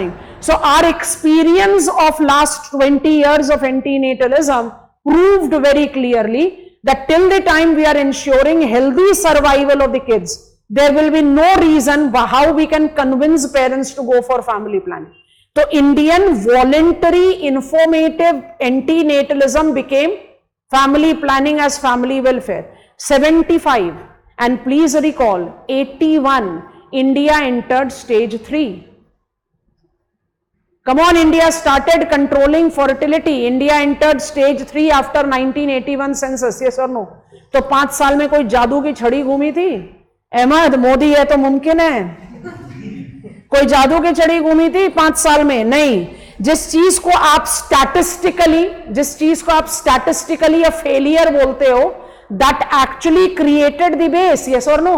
planning. So our experience of last 20 years of antenatalism proved very clearly that till the time we are ensuring healthy survival of the kids, there will be no reason how we can convince parents to go for family planning. So Indian voluntary informative antenatalism became family planning as family welfare. 75, and please recall, 81, India entered stage 3. Come on, India started controlling fertility. India entered stage 3 after 1981 census. Yes or no? तो 5 साल में कोई जादू की छड़ी घूमी थी? अहमद, मोदी है तो मुमकिन है? कोई जादू की छड़ी घूमी थी 5 साल में? नहीं. जिस चीज को आप स्टैटिस्टिकली अ फेलियर बोलते हो, that actually created the base. Yes or no?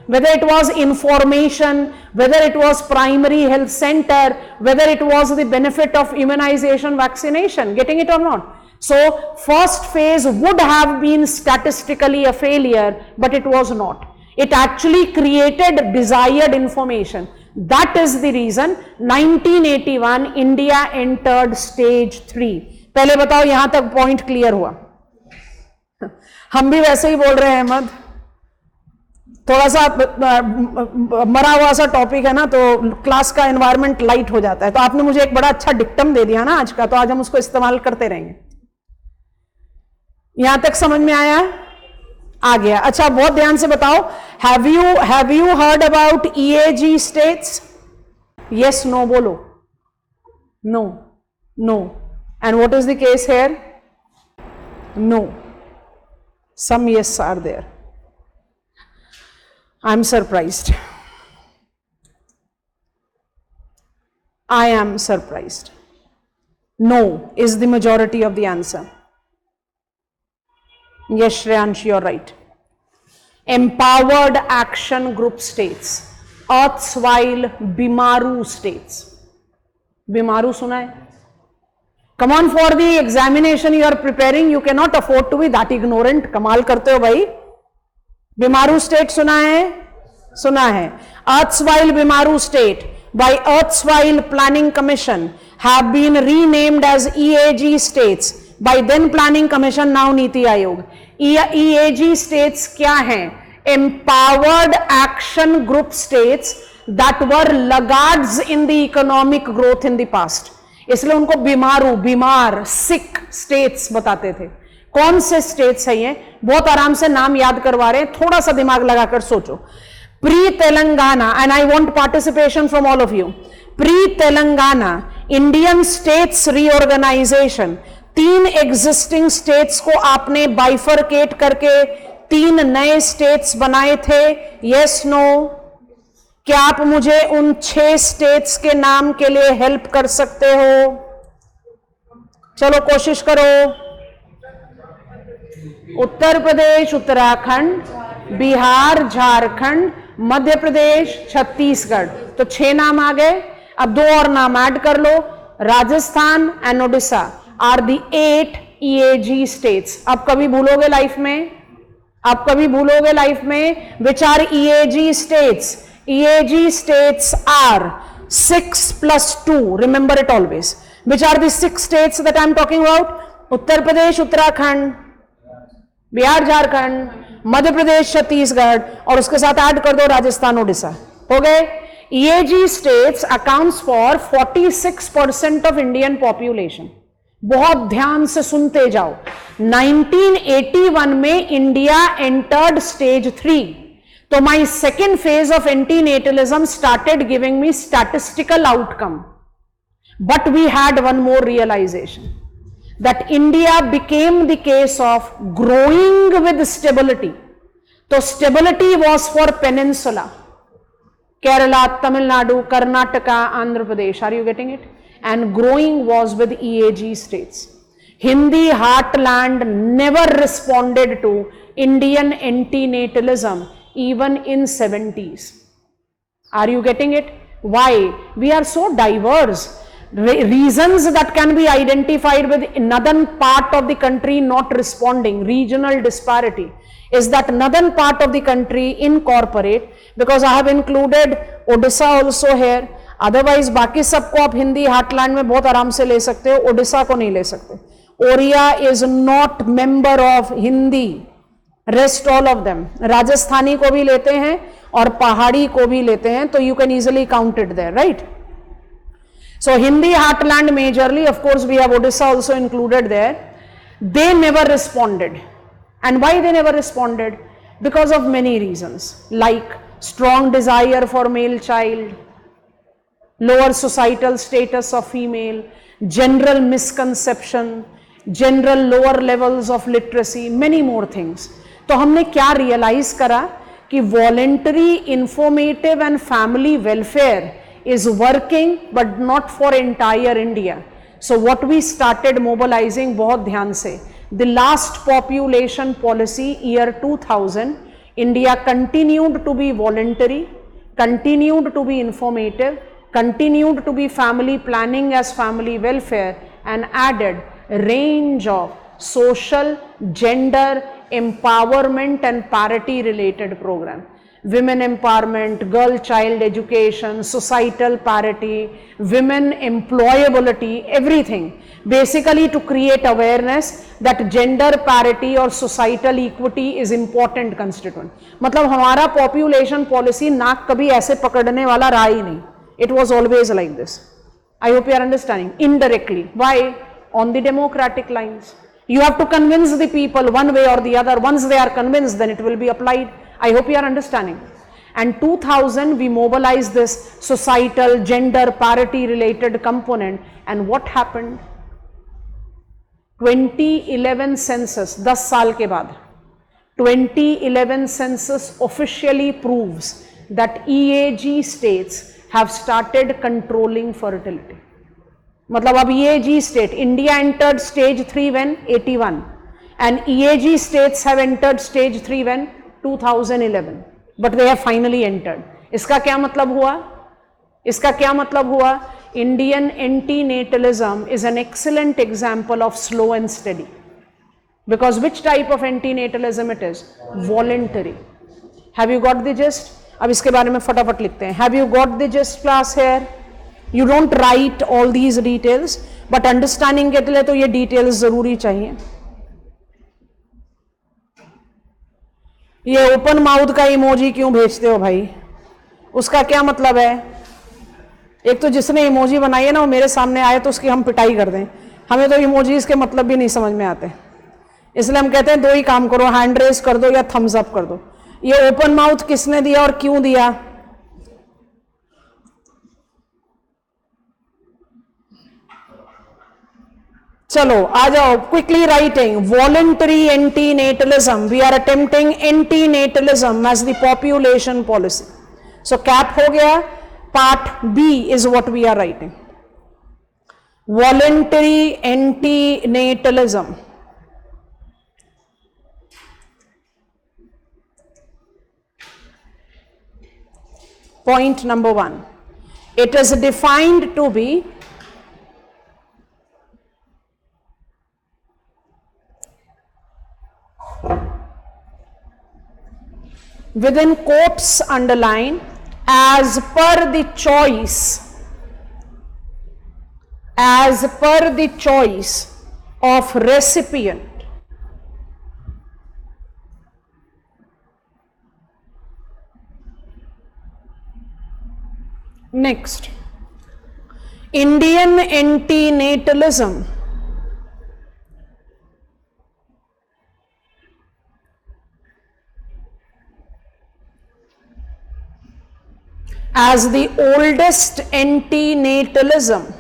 Whether it was information, whether it was primary health center, whether it was the benefit of immunization, vaccination, getting it or not? So first phase would have been statistically a failure, but it was not. It actually created desired information. That is the reason 1981 India entered stage 3. पहले बताओ यहां तक point clear हुआ? हम भी वैसे ही बोल रहे हैं अहमद, थोड़ा सा मरा हुआ सा टॉपिक है ना, तो क्लास का एनवायरनमेंट लाइट हो जाता है. तो आपने मुझे एक बड़ा अच्छा डिक्टम दे दिया ना आज का, तो आज हम उसको इस्तेमाल करते रहेंगे. यहां तक समझ में आया? आ गया. अच्छा, बहुत ध्यान से बताओ, have you heard about EAG states? Yes no बोलो. No. And what is the case here? No. Some yes are there. I'm surprised. I am surprised. No is the majority of the answer. Yes, Shreyansh, you're right. Empowered Action Group states, erstwhile Bimaru states. Bimaru सुना है? Come on, for the examination you are preparing, you cannot afford to be that ignorant. कमाल करते हो भाई. बिमारू state सुना है? सुना है. erstwhile Bimaru state by erstwhile planning commission have been renamed as EAG states by then planning commission, now NITI Aayog. EAG states क्या हैं? Empowered Action Group states that were laggards in the economic growth in the past. इसलिए उनको बीमार सिक states बताते थे. कौन से states है ये? बहुत आराम से नाम याद करवा रहे हैं, थोड़ा सा दिमाग लगाकर सोचो. Pre Telangana, and I want participation from all of you. Pre Telangana Indian states reorganisation, 3 existing states को आपने बाइफरकेट करके 3 नए स्टेट्स बनाए थे. Yes no? क्या आप मुझे उन 6 स्टेट्स के नाम के लिए हेल्प कर सकते हो? चलो कोशिश करो. उत्तर प्रदेश, उत्तराखंड, बिहार, झारखंड, मध्य प्रदेश, छत्तीसगढ़. तो 6 नाम आ गए. अब 2 और नाम ऐड कर लो. Rajasthan and Odisha are the 8 EAG states. आप कभी भूलोगे लाइफ में, which are EAG states? EAG states are 6 plus 2. Remember it always. Which are the 6 states that I am talking about? Uttar Pradesh, Uttarakhand, Bihar, Jharkhand, Madhya Pradesh, Chhattisgarh, और उसके साथ ऐड कर दो राजस्थान, उड़ीसा. हो गए. EAG states accounts for 46% of Indian population. बहुत ध्यान से सुनते जाओ. 1981 में India entered stage 3. So my second phase of antenatalism started giving me statistical outcome. But we had one more realization, that India became the case of growing with stability. So stability was for peninsula, Kerala, Tamil Nadu, Karnataka, Andhra Pradesh. Are you getting it? And growing was with EAG states. Hindi heartland never responded to Indian antenatalism even in 70s. Are you getting it? Why? We are so diverse. Reasons that can be identified with northern part of the country not responding, regional disparity, is that northern part of the country incorporate, because I have included Odisha also here, otherwise बाकी सबको आप Hindi heartland में बहुत आराम से ले सकते हो, ओडिशा को नहीं ले सकते. Oriya is not member of Hindi, rest all of them. Rajasthani को भी लेते हैं और पहाड़ी को भी लेते हैं, तो you can easily count it there, right. So Hindi heartland majorly, of course we have Odisha also included there. They never responded. And why they never responded? Because of many reasons, like strong desire for male child, lower societal status of female, general misconception, general lower levels of literacy, many more things. तो हमने क्या realize करा कि voluntary, informative and family welfare is working but not for entire India. So what we started mobilizing, बहुत ध्यान से, the last population policy year 2000, India continued to be voluntary, continued to be informative, continued to be family planning as family welfare, and added range of social, gender, empowerment and parity related program. Women empowerment, girl child education, societal parity, women employability, everything basically to create awareness that gender parity or societal equity is important constituent. मतलब हमारा population policy नाक कभी ऐसे पकड़ने वाला रहा ही नहीं. It was always like this. I hope you are understanding. Indirectly. Why? On the democratic lines. You have to convince the people one way or the other. Once they are convinced, then it will be applied. I hope you are understanding. And 2000 we mobilized this societal, gender parity related component. And what happened? 2011 census, 10 साल के बाद 2011 census officially proves that EAG states have started controlling fertility. मतलब अब EAG state, India entered stage 3 when 81 and EAG states have entered stage 3 when 2011, but they have finally entered. इसका क्या मतलब हुआ? इसका क्या मतलब हुआ? Indian antinatalism is an excellent example of slow and steady. Because which type of antinatalism it is? Voluntary. Have you got the gist? अब इसके बारे में फटाफट लिखते हैं. Have you got the gist class here? You don't write all these details, but understanding के लिए तो ये details जरूरी चाहिए. ये ओपन माउथ का इमोजी क्यों भेजते हो भाई? उसका क्या मतलब है? एक तो जिसने इमोजी बनाई है ना, वो मेरे सामने आए तो उसकी हम पिटाई कर दें. हमें तो इमोजीज के मतलब भी नहीं समझ में आते, इसलिए हम कहते हैं दो ही काम करो, हैंड रेस कर दो या थम्स अप कर दो. ये ओपन माउथ किसने दिया और क्यों दिया? चलो आ जाओ, quickly writing. Voluntary antinatalism, we are attempting antinatalism as the population policy. So cap हो गया. Part B is what we are writing. Voluntary antinatalism. Point number 1, it is defined to be within quotes underline as per the choice of recipient. Next, Indian antinatalism as the oldest antinatalism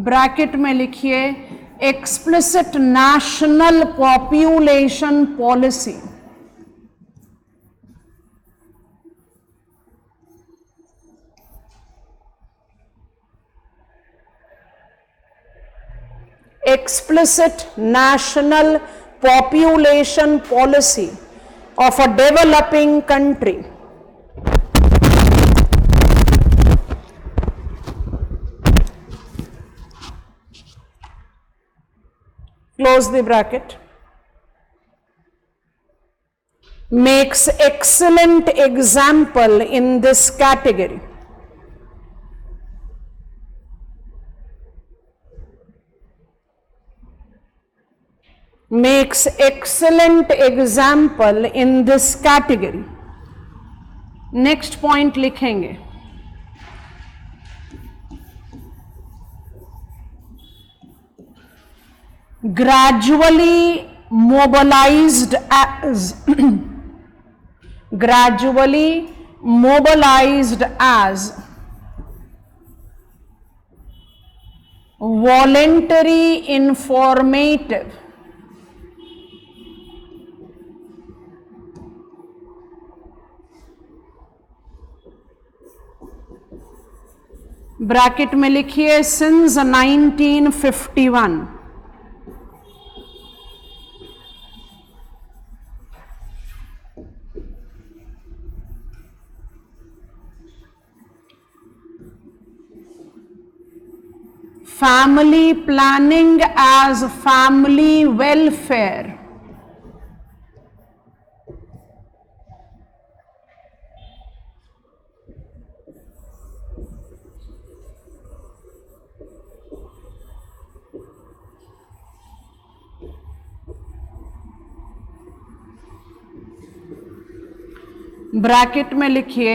bracket में लिखिए explicit national population policy. explicit national population policy of a developing country close the bracket, makes excellent example in this category. Makes excellent example in this category. Next point लिखेंगे, gradually mobilized as gradually mobilized as voluntary informative bracket में लिखिए since 1951. Family planning as family welfare. Bracket में लिखिए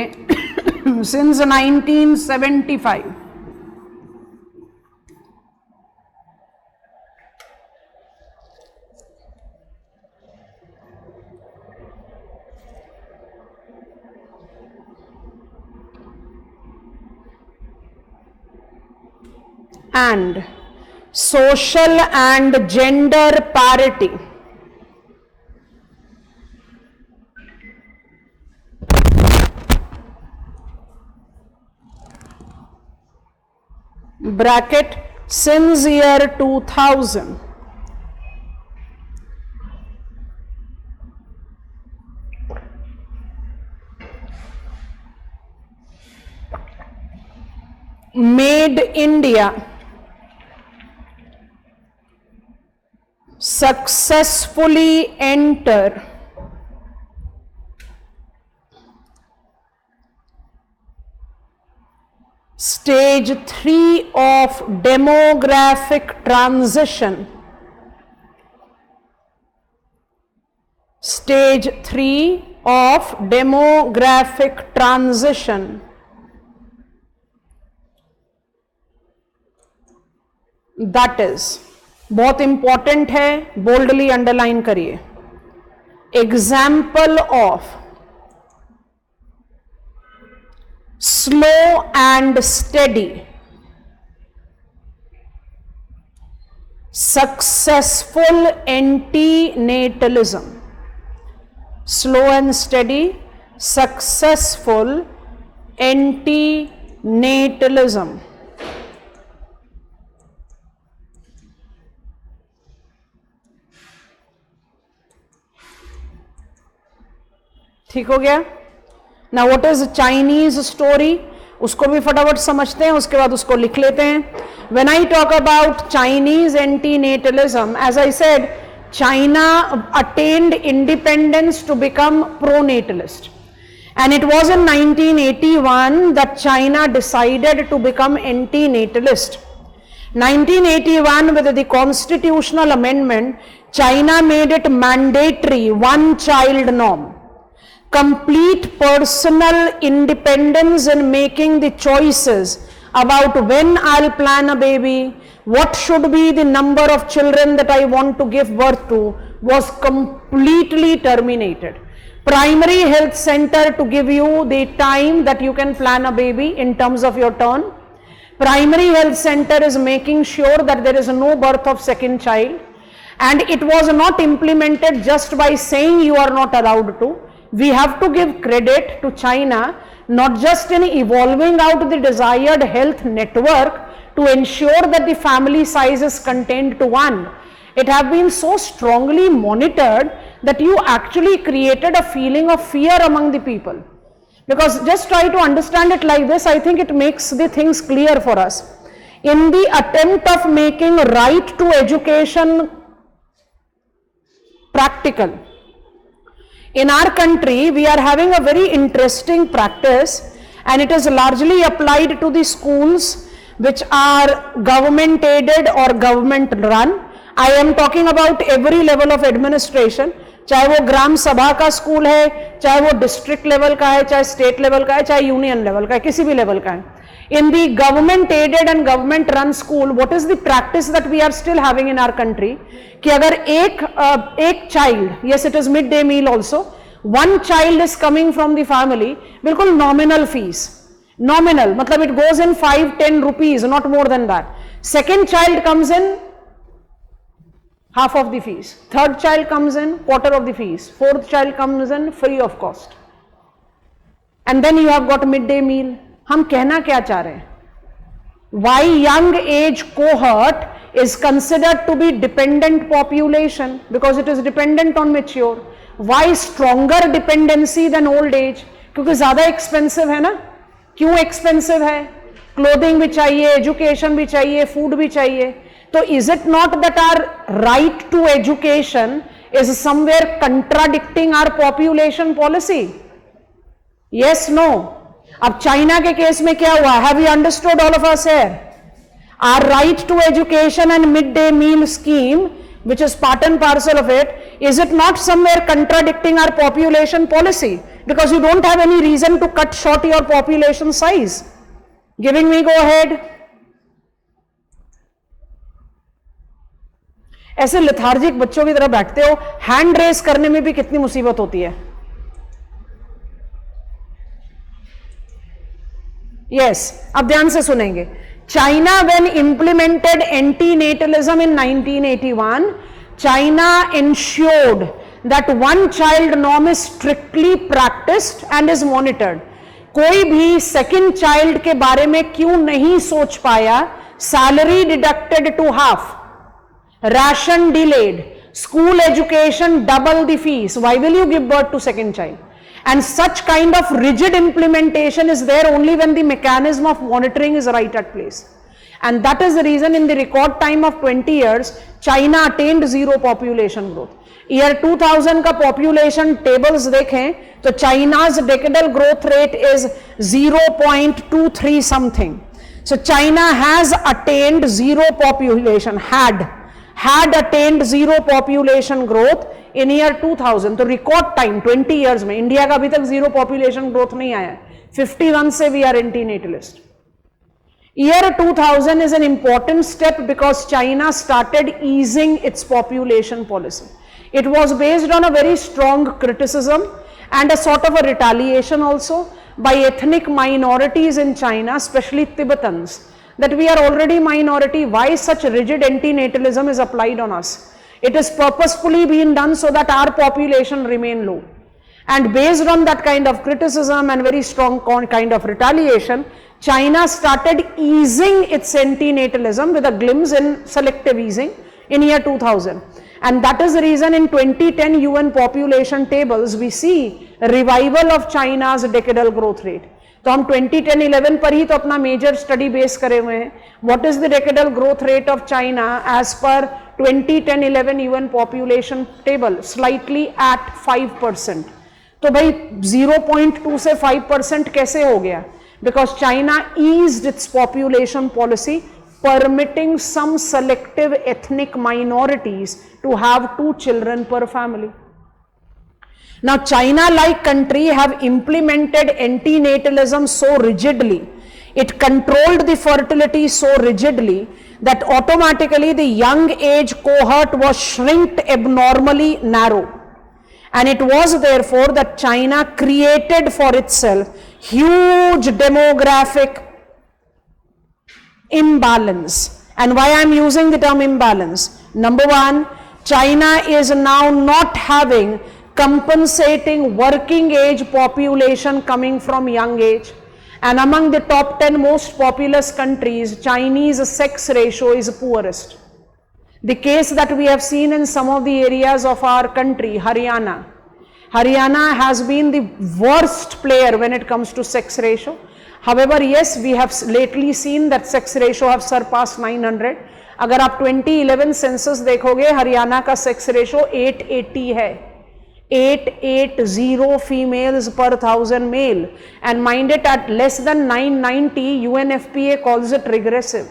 since 1975. And social and gender parity. Bracket since year 2000. Made India successfully enter stage 3 of demographic transition. Stage 3 of demographic transition. That is, बहुत important है, boldly underline करिए. Example of slow and steady successful antenatalism. Slow and steady successful antenatalism. ठीक हो गया. ना what is Chinese story, उसको भी फटाफट समझते हैं, उसके बाद उसको लिख लेते हैं. When I talk about Chinese antinatalism, as I said, China attained independence to become pronatalist, and it was in 1981 that China decided to become anti-natalist. 1981, with the constitutional amendment, China made it mandatory one child norm. Complete personal independence in making the choices about when I'll plan a baby, what should be the number of children that I want to give birth to, was completely terminated. Primary health center to give you the time that you can plan a baby in terms of your turn. Primary health center is making sure that there is no birth of second child, and it was not implemented just by saying you are not allowed to. We have to give credit to China, not just in evolving out the desired health network to ensure that the family size is contained to one. It have been so strongly monitored that you actually created a feeling of fear among the people. Because just try to understand it like this, I think it makes the things clear for us. In the attempt of making right to education practical. In our country, we are having a very interesting practice, and it is largely applied to the schools which are government aided or government run. I am talking about every level of administration, चाहे वो ग्राम सभा का school है, चाहे वो district level का है, चाहे स्टेट लेवल का है, चाहे यूनियन लेवल का है, किसी भी लेवल का है. In the government aided and government run school, what is the practice that we are still having in our country? कि अगर एक child, yes it is midday meal also, one child is coming from the family, बिल्कुल nominal fees, nominal मतलब it goes in 5-10 rupees, not more than that. Second child comes in, half of the fees. Third child comes in, quarter of the fees. Fourth child comes in, free of cost. And then you have got midday meal. हम कहना क्या चाह रहे हैं? Why young age cohort is considered to be dependent population? Because it is dependent on mature. Why stronger dependency than old age? क्योंकि ज्यादा expensive है ना? क्यों expensive है? Clothing भी चाहिए, education भी चाहिए, food भी चाहिए. तो is it not that our right to education is somewhere contradicting our population policy? Yes, no. अब चाइना के केस में क्या हुआ? Have you understood all of us here? Our right to education and midday meal scheme, which is part and parcel of it, is it not somewhere contradicting our population policy? Because you don't have any reason to cut short your population size. Giving me go ahead. ऐसे lethargic बच्चों की तरह बैठते हो, hand raise करने में भी कितनी मुसीबत होती है. Yes, अब ध्यान से सुनेंगे. China, when implemented antinatalism in 1981, China ensured that one child norm is strictly practiced and is monitored. कोई भी second child के बारे में क्यों नहीं सोच पाया? Salary deducted to half, ration delayed, school education double the fees. Why will you give birth to second child? And such kind of rigid implementation is there only when the mechanism of monitoring is right at place. And that is the reason in the record time of 20 years, China attained zero population growth. Year 2000 का population tables देखें तो China's decadal growth rate is 0.23 something. So China has attained zero population, had attained zero population growth in year 2000. तो record time 20 years में India का अभी तक zero population growth नहीं आया है. 51 से we are एंटीनेटलिस्ट. Year 2000 is an important step because China started easing its population policy. It was based on a very strong criticism and a sort of a retaliation also by ethnic minorities in China, especially Tibetans, that we are already minority. Why such rigid antinatalism is applied on us? It is purposefully being done so that our population remain low. And based on that kind of criticism and very strong kind of retaliation, China started easing its antinatalism with a glimpse in selective easing in year 2000. And that is the reason in 2010 UN population tables we see a revival of China's decadal growth rate. तो हम 2010-11 पर ही तो अपना major study base करे हुए हैं. What is the decadal growth rate of China as per 2010-11 UN population table? Slightly at 5%. तो भाई 0.2 से 5% कैसे हो गया? Because China eased its population policy, permitting some selective ethnic minorities to have 2 children per family. Now China like country have implemented antinatalism so rigidly, it controlled the fertility so rigidly that automatically the young age cohort was shrinked abnormally narrow, and it was therefore that China created for itself huge demographic imbalance. And why I am using the term imbalance? Number one, China is now not having compensating working age population coming from young age, and among the top 10 most populous countries, Chinese sex ratio is poorest. The case that we have seen in some of the areas of our country, Haryana has been the worst player when it comes to sex ratio. However, yes, we have lately seen that sex ratio have surpassed 900. अगर आप 2011 census देखोगे, हरियाणा का sex ratio 880 है, 880 females per 1000 male, and mind it, at less than 990, UNFPA calls it regressive.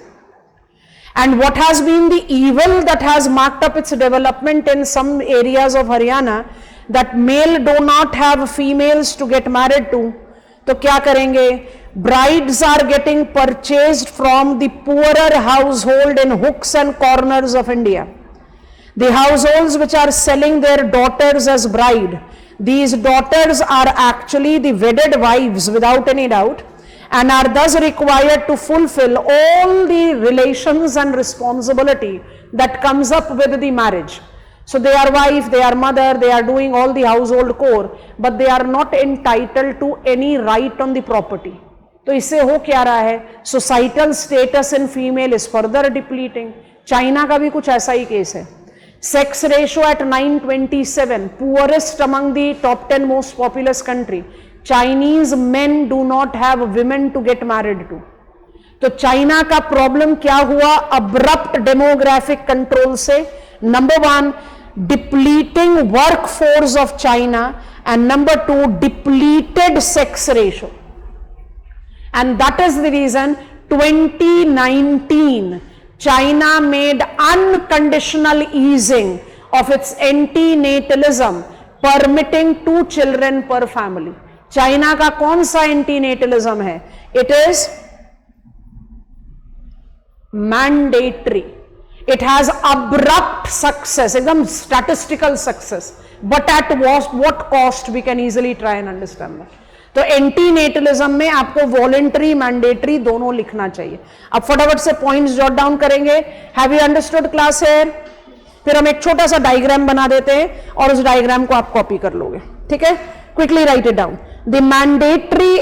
And what has been the evil that has marked up its development in some areas of Haryana, that male do not have females to get married to. तो क्या करेंगे? Brides are getting purchased from the poorer household in hooks and corners of India. The households which are selling their daughters as bride, these daughters are actually the wedded wives without any doubt, and are thus required to fulfill all the relations and responsibility that comes up with the marriage. So they are wife, they are mother, they are doing all the household core, but they are not entitled to any right on the property. तो इससे हो क्या रहा है? Societal status in female is further depleting. China का भी कुछ ऐसा ही केस है. Sex ratio at 927, poorest among the top 10 most populous country. Chinese men do not have women to get married to. तो चाइना का प्रॉब्लम क्या हुआ? अब्रप्ट डेमोग्राफिक कंट्रोल से. Number one, depleting work force of China, and number two, depleted sex ratio. And that is the reason 2019 China made unconditional easing of its antinatalism, permitting 2 children per family. China का कौन सा antinatalism है? It is mandatory. It has abrupt success, एकदम statistical success, but at what cost? We can easily try and understand that. तो एंटीनेटलिज्म में आपको voluntary mandatory दोनों लिखना चाहिए. अब फटाफट से पॉइंट्स जॉट डाउन करेंगे. Have you understood class here? फिर हम एक छोटा सा डायग्राम बना देते हैं और उस डायग्राम को आप कॉपी कर लोगे. ठीक है? Quickly write it down. The mandatory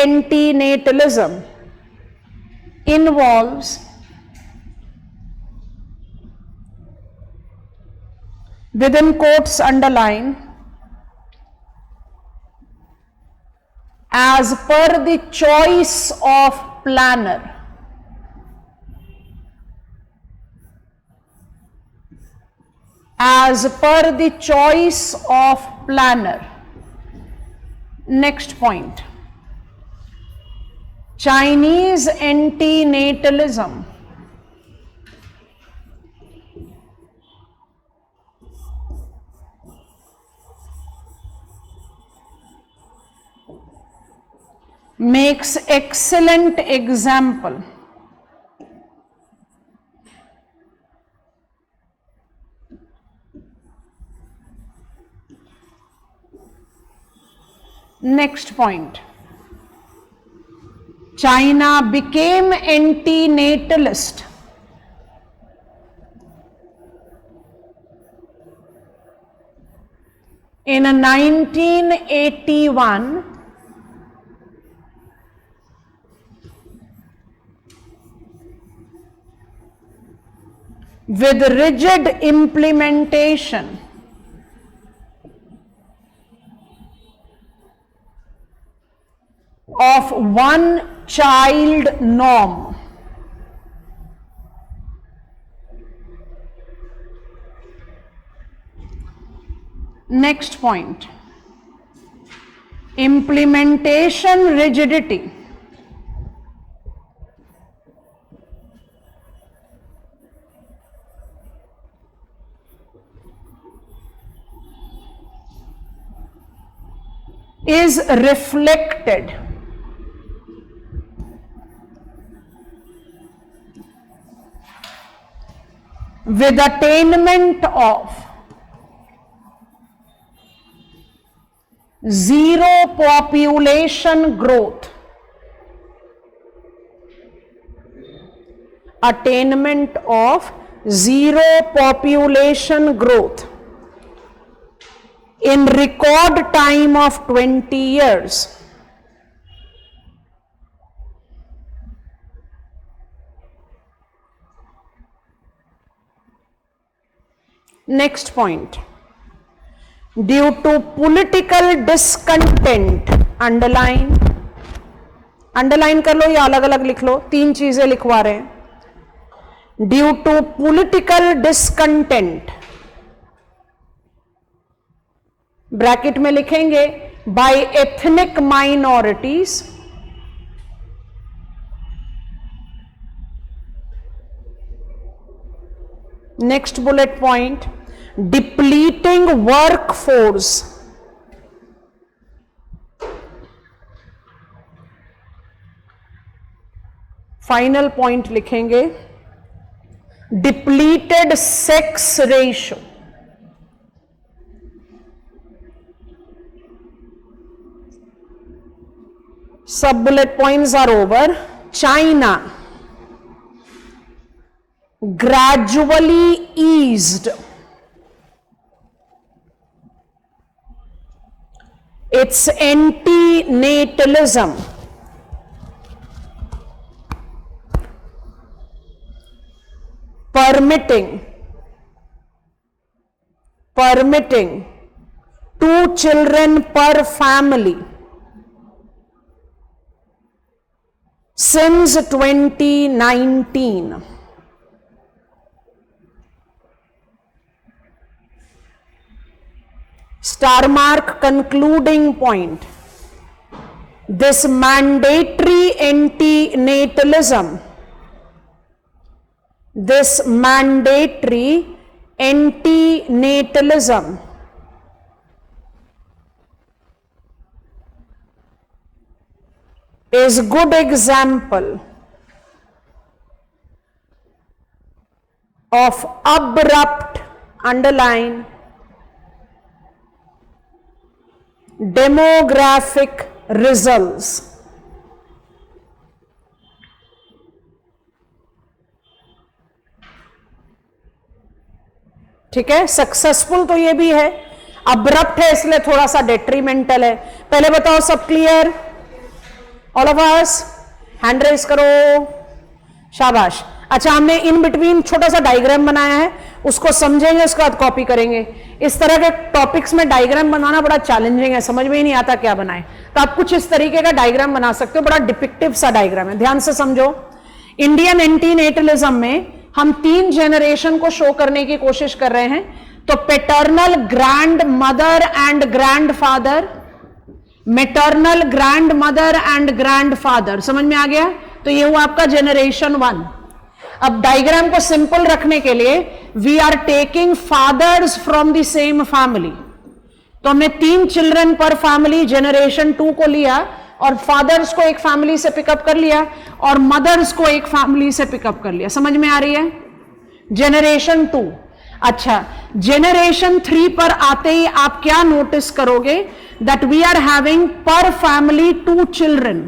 antinatalism involves within quotes underline as per the choice of planner. As per the choice of planner. Next point. Chinese antinatalism makes excellent example next point. China became antinatalist in 1981 with rigid implementation of one child norm. Next point. Implementation rigidity is reflected with attainment of zero population growth. Attainment of zero population growth in record time of 20 years. Next point, due to political discontent, underline, underline कर लो या अलग अलग लिख लो, 3 चीजें लिखवा रहे हैं। Due to political discontent, bracket में लिखेंगे by ethnic minorities, next bullet point, depleting workforce, final point लिखेंगे डिप्लीटेड सेक्स रेशियो। सब bullet points are over. China gradually eased its antinatalism, permitting 2 children per family since 2019. Star mark concluding point. This mandatory antinatalism, is good example of abrupt, underline, demographic results. ठीक है, successful तो ये भी है, abrupt है इसलिए थोड़ा सा डेट्रीमेंटल है। पहले बताओ सब clear? All of us hand raise करो, शाबाश। अच्छा, हमने इन बिटवीन छोटा सा डायग्राम बनाया है, उसको समझेंगे, उसके बाद कॉपी करेंगे। इस तरह के टॉपिक्स में डायग्राम बनाना बड़ा चैलेंजिंग है, समझ में ही नहीं आता क्या बनाए, तो आप कुछ इस तरीके का डायग्राम बना सकते हो, बड़ा डिपिक्टिव सा डायग्राम है। ध्यान से समझो, इंडियन एंटीनेटलिज्म में हम 3 जनरेशन को शो करने की कोशिश कर रहे हैं। तो paternal grand mother and grand father, maternal grand mother and grand father, समझ में आ गया? तो ये हुआ आपका जनरेशन 1। अब डायग्राम को सिंपल रखने के लिए we are taking fathers from the same family, तो हमने 3 चिल्ड्रन पर फैमिली जनरेशन 2 को लिया और फादर्स को एक फैमिली से पिकअप कर लिया और मदर्स को एक फैमिली से पिकअप कर लिया। समझ में आ रही है? जनरेशन 2। अच्छा, जनरेशन 3 पर आते ही आप क्या नोटिस करोगे? दैट वी आर हैविंग पर फैमिली 2 चिल्ड्रन।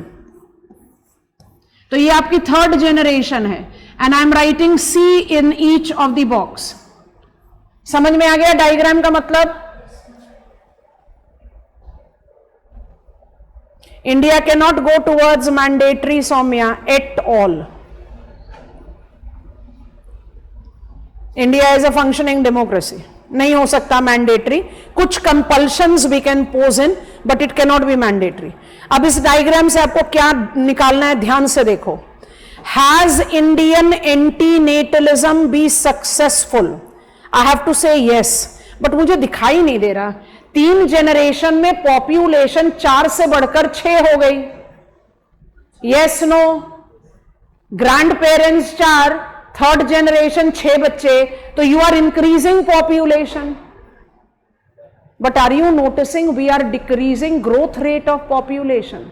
तो ये आपकी 3rd जनरेशन है and I am writing C in each of the box. समझ में आ गया डायग्राम का मतलब? India cannot go towards mandatory, Soumya, at all. India is a functioning democracy. नहीं हो सकता मैंडेटरी, कुछ compulsions we can pose in but it cannot be mandatory. अब इस डायग्राम से आपको क्या निकालना है, ध्यान से देखो। Has Indian antinatalism be successful? I have to say yes, but मुझे दिखाई नहीं दे रहा। 3 जनरेशन में पॉपुलेशन 4 से बढ़कर 6 हो गई। Yes no? Grandparents 4, 3rd generation 6 बच्चे, तो you are increasing population. But are you noticing we are decreasing growth rate of population?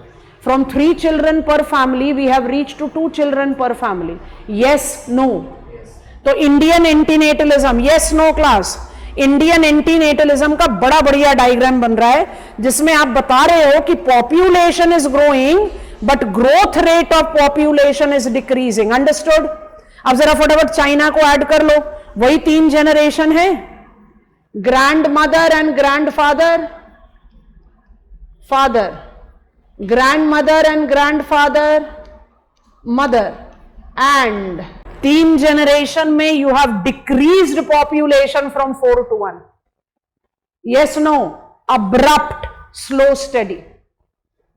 From 3 children per family we have reach to 2 children per family. Yes no? तो Indian antinatalism, yes no class? Indian antinatalism का बड़ा बढ़िया diagram बन रहा है जिसमें आप बता रहे हो कि population is growing but growth rate of population is decreasing. Understood? अब जरा फटाफट चाइना को ऐड कर लो, वही 3 जनरेशन है, grandmother and grandfather, father, grandmother and grandfather, mother, and 3 generation में you have decreased population from 4 to 1. Yes, no? Abrupt, slow, steady.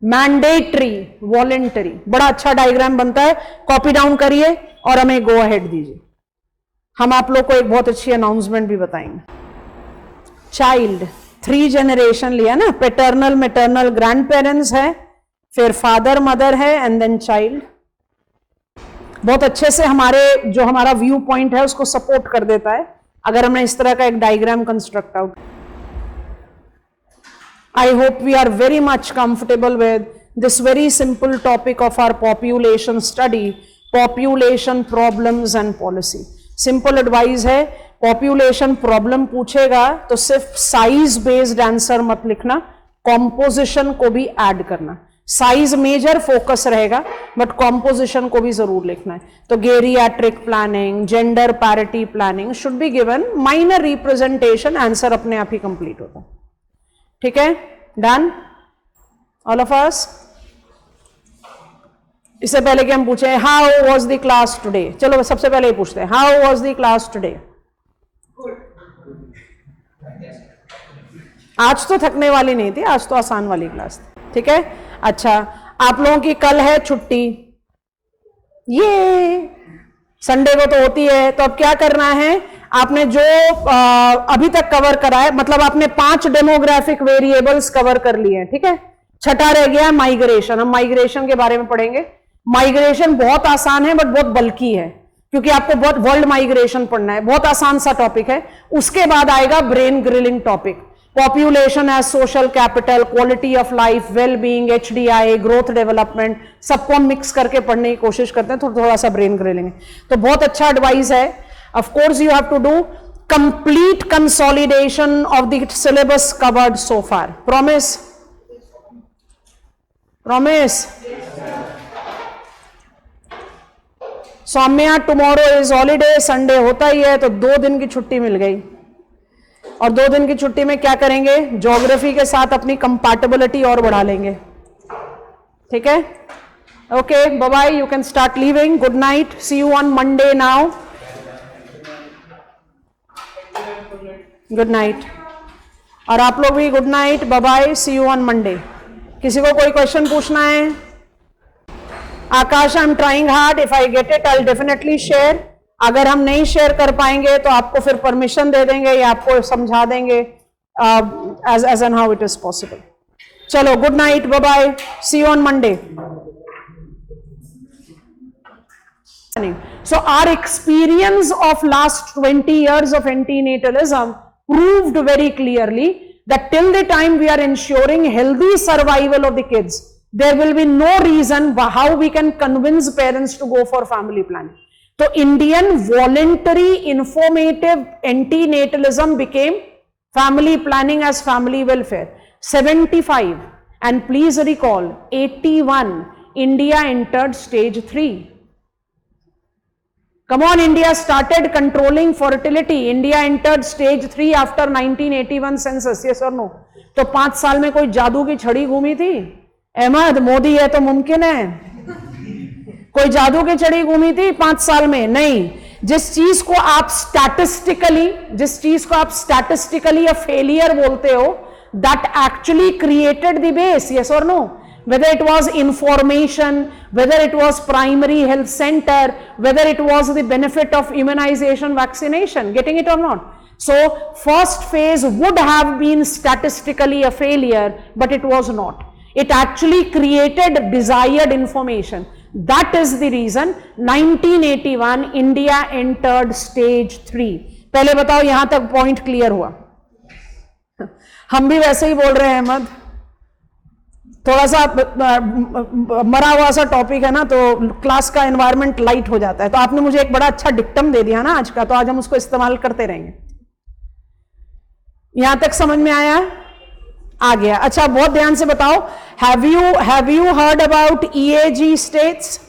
Mandatory, voluntary. बड़ा अच्छा डायग्राम बनता है, copy down करिए और हमें go ahead दीजिए. हम आप लोग को एक बहुत अच्छी अनाउंसमेंट भी बताएंगे. चाइल्ड 3 जनरेशन लिया ना, पेटर्नल, मैटरनल, ग्रैंड पेरेंट्स है, फिर फादर मदर है, एंड देन चाइल्ड. बहुत अच्छे से हमारा व्यू पॉइंट है उसको सपोर्ट कर देता है अगर हमने इस तरह का एक diagram construct out. I hope we are very much comfortable with this very simple topic of our population study, population problems and policy. Simple advice है, population problem पूछेगा तो सिर्फ size based answer मत लिखना, composition को भी add करना. Size major focus रहेगा, but composition को भी जरूर लिखना है. तो geriatric planning, gender parity planning should be given, minor representation, answer अपने आप ही complete होता है. ठीक है, डन ऑल ऑफ अस. इससे पहले कि हम पूछे how was the class today, चलो सबसे पहले ही पूछते हैं how was the class today. आज तो थकने वाली नहीं थी, आज तो आसान वाली क्लास थी. ठीक है, अच्छा आप लोगों की कल है छुट्टी, ये संडे को तो होती है. तो अब क्या करना है, आपने जो अभी तक कवर करा है, मतलब आपने 5 डेमोग्राफिक वेरिएबल्स कवर कर लिए हैं. ठीक है, छठा रह गया माइग्रेशन. हम माइग्रेशन के बारे में पढ़ेंगे. माइग्रेशन बहुत आसान है बट बहुत बल्कि है, क्योंकि आपको बहुत वर्ल्ड माइग्रेशन पढ़ना है, बहुत आसान सा टॉपिक है. उसके बाद आएगा brain grilling topic, population as social capital, quality of life, well being, HDI, growth development, सबको मिक्स करके पढ़ने की कोशिश करते हैं. थोड़ा सा ब्रेन ग्रिलिंग. तो बहुत अच्छा एडवाइस है. Of course, you have to do complete consolidation of the syllabus covered so far. Promise? Promise? Saumya, tomorrow is holiday, Sunday होता ही है, तो 2 दिन की छुट्टी मिल गई. और 2 दिन की छुट्टी में क्या करेंगे, ज्योग्राफी के साथ अपनी कंपैटिबिलिटी और बढ़ा लेंगे. ठीक है, okay, bye bye, you can start leaving. Good night, see you on Monday now. Good night. और आप लोग भी good night, bye bye, see you on Monday. किसी को कोई क्वेश्चन पूछना है? Akash, I am trying hard, if I get it I will definitely share. अगर हम नहीं शेयर कर पाएंगे तो आपको फिर परमिशन दे देंगे या आपको समझा देंगे as an how it is possible. चलो, good night, bye bye, see you on Monday. So our experience of last 20 years of antinatalism proved very clearly that till the time we are ensuring healthy survival of the kids, there will be no reason how we can convince parents to go for family planning. So Indian voluntary informative antinatalism became family planning as family welfare. 75, and please recall 81, India entered stage 3. Come on, India started controlling fertility. India entered stage 3 after 1981 census. Yes or no? तो 5 साल में कोई जादू की छड़ी घूमी थी? अहमद, मोदी है तो मुमकिन है. कोई जादू की छड़ी घूमी थी 5 साल में? नहीं. जिस चीज को आप स्टैटिस्टिकली अ फेलियर बोलते हो, that actually created the base. Yes or no? Whether it was information, whether it was primary health center, whether it was the benefit of immunization, vaccination, getting it or not? So first phase would have been statistically a failure, but it was not. It actually created desired information. That is the reason 1981 India entered stage 3. पहले बताओ, यहां तक point clear हुआ? हम भी वैसे ही बोल रहे हैं अहमद, थोड़ा सा मरा हुआ सा टॉपिक है ना, तो क्लास का एनवायरनमेंट लाइट हो जाता है. तो आपने मुझे एक बड़ा अच्छा डिक्टम दे दिया ना आज का, तो आज हम उसको इस्तेमाल करते रहेंगे. यहां तक समझ में आया? आ गया. अच्छा, बहुत ध्यान से बताओ, have you heard about EAG states?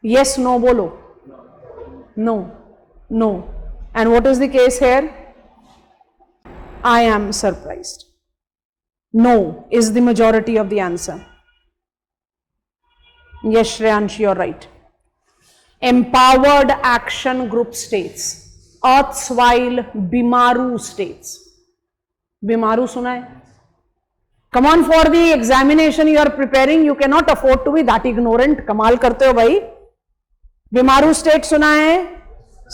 Yes no बोलो. No. No. And what is the case here? I am surprised. No is the majority of the answer. Yes, Shreyansh, you're right. Empowered Action Group states, erstwhile Bimaru states. Bimaru suna hai? Come on, for the examination you are preparing, you cannot afford to be that ignorant. कमाल करते हो भाई. Bimaru state सुना है?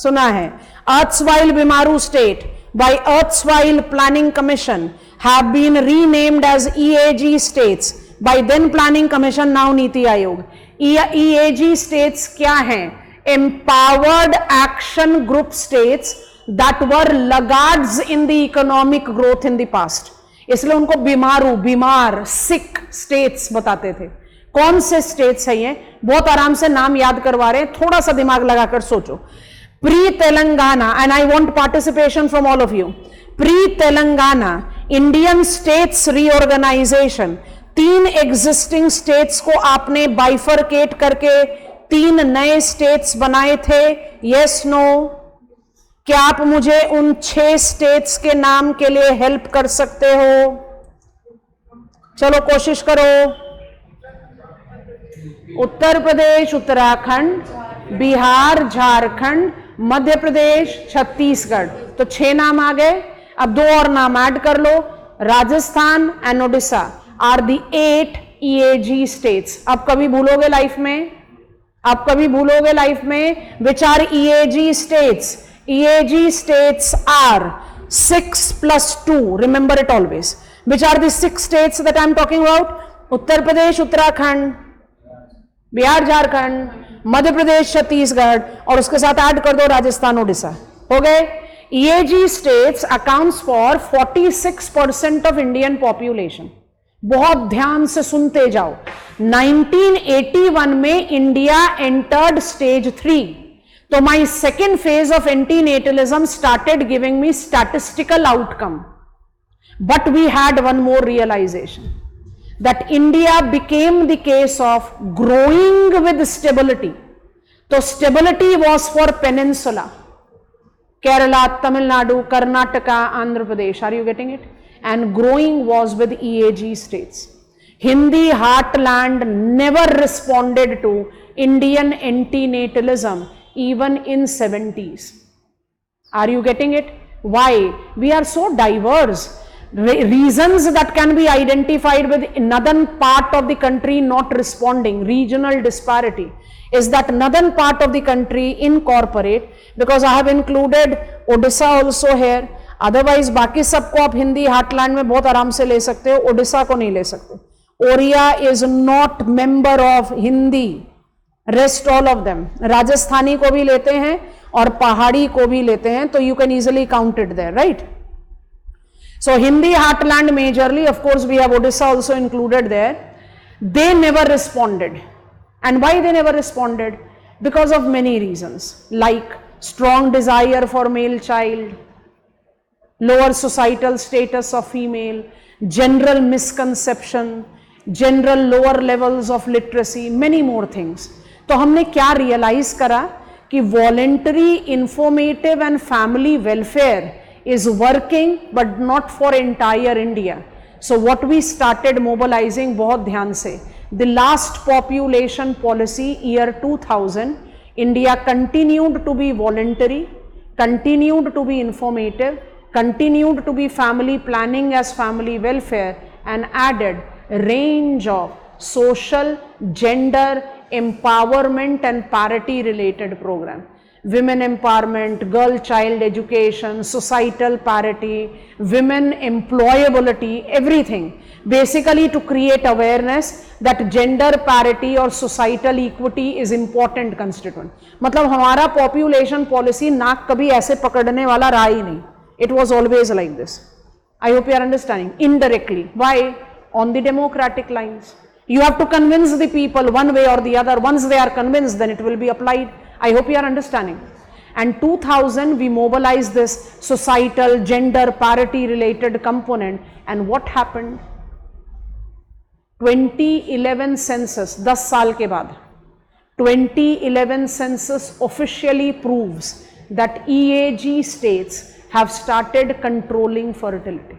सुना है. Erstwhile Bimaru state by erstwhile Planning Commission have been renamed as EAG states by then Planning Commission, now Niti Aayog. EAG states क्या हैं? Empowered Action Group states that were laggards in the economic growth in the past. इसलिए उनको बीमार सिक states बताते थे. कौन से states है ये? बहुत आराम से नाम याद करवा रहे हैं, थोड़ा सा दिमाग लगाकर सोचो. Pre Telangana, and I want participation from all of you. Pre Telangana Indian states reorganisation, 3 existing states को आपने बाइफरकेट करके 3 नए स्टेट्स बनाए थे. Yes no? क्या आप मुझे उन 6 स्टेट्स के नाम के लिए हेल्प कर सकते हो? चलो कोशिश करो. उत्तर प्रदेश, उत्तराखंड, बिहार, झारखंड, मध्य प्रदेश, छत्तीसगढ़. तो 6 नाम आ गए. अब 2 और नाम ऐड कर लो. Rajasthan and Odisha are the 8 EAG states. अब कभी भूलोगे लाइफ में? आप कभी भूलोगे लाइफ में? Which are EAG states? EAG states are 6 plus 2. Remember it always. Which are the 6 states that I am talking about? Uttar Pradesh, Uttarakhand, Bihar, Jharkhand, Madhya Pradesh, Chhattisgarh, और उसके साथ ऐड कर दो राजस्थान, उड़ीसा. हो गए. EAG states accounts for 46% of Indian population. बहुत ध्यान से सुनते जाओ. 1981 में India entered stage 3. So my second phase of antinatalism started giving me statistical outcome. But we had one more realization, that India became the case of growing with stability. So stability was for peninsula, Kerala, Tamil Nadu, Karnataka, Andhra Pradesh. Are you getting it? And growing was with EAG states. Hindi heartland never responded to Indian antinatalism even in 70s. Are you getting it? Why? We are so diverse. Reasons that can be identified with northern part of the country not responding, regional disparity, is that northern part of the country incorporate, because I have included Odisha also here. Otherwise बाकी सबको आप Hindi heartland में बहुत आराम से ले सकते हो, ओडिशा को नहीं ले सकते. ओरिया is not member of Hindi. Rest all of them. Rajasthani को भी लेते हैं और पहाड़ी को भी लेते हैं, तो you can easily count it there, right? So Hindi heartland majorly, of course we have Odisha also included there. They never responded. And why they never responded? Because of many reasons, like strong desire for male child, lower societal status of female, general misconception, general lower levels of literacy, many more things. तो हमने क्या realise करा कि voluntary informative and family welfare is working but not for entire India. So what we started mobilising, बहुत ध्यान से, the last population policy year 2000, India continued to be voluntary, continued to be informative, continued to be family planning as family welfare, and added range of social, gender, empowerment and parity related program. Women empowerment, girl child education, societal parity, women employability, everything. Basically to create awareness that gender parity or societal equity is important constituent. मतलब हमारा population policy नाक कभी ऐसे पकड़ने वाला रहा ही नहीं. It was always like this. I hope you are understanding. Indirectly. Why? On the democratic lines. You have to convince the people one way or the other. Once they are convinced, then it will be applied. I hope you are understanding. And 2000 we mobilized this societal gender parity related component, and what happened? 2011 census, 10 साल के बाद 2011 census officially proves that EAG states have started controlling fertility.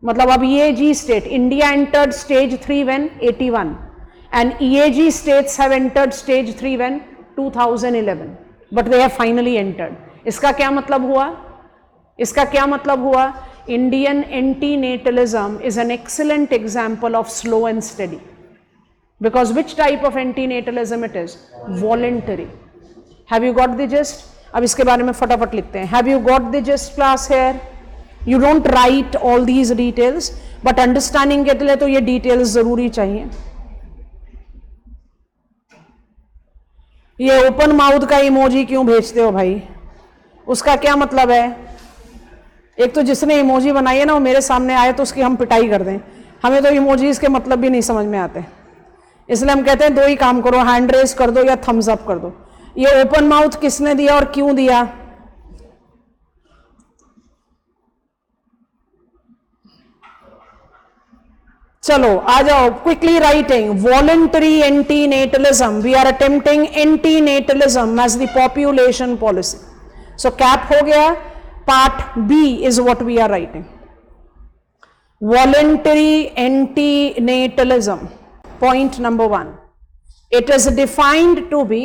मतलब अब EAG state, India entered stage 3 when 81 and EAG states have entered stage 3 when 2011 but they have finally entered. इसका क्या मतलब हुआ? इसका क्या मतलब हुआ? Indian antinatalism is an excellent example of slow and steady. Because which type of antinatalism it is? Voluntary. Have you got the gist? अब इसके बारे में फटाफट लिखते हैं. Have you got the gist class here? You don't write all these details, but understanding के लिए तो ये details जरूरी चाहिए. ये ओपन माउथ का इमोजी क्यों भेजते हो भाई? उसका क्या मतलब है? एक तो जिसने इमोजी बनाई है ना वो मेरे सामने आए तो उसकी हम पिटाई कर दें. हमें तो इमोजीज के मतलब भी नहीं समझ में आते, इसलिए हम कहते हैं दो ही काम करो, हैंड रेस कर दो या थम्स अप कर दो. ये ओपन माउथ किसने दिया और क्यों दिया? चलो आ जाओ, quickly writing. Voluntary antinatalism, we are attempting antinatalism as the population policy. So cap हो गया. Part B is what we are writing. Voluntary antinatalism, point number 1. It is defined to be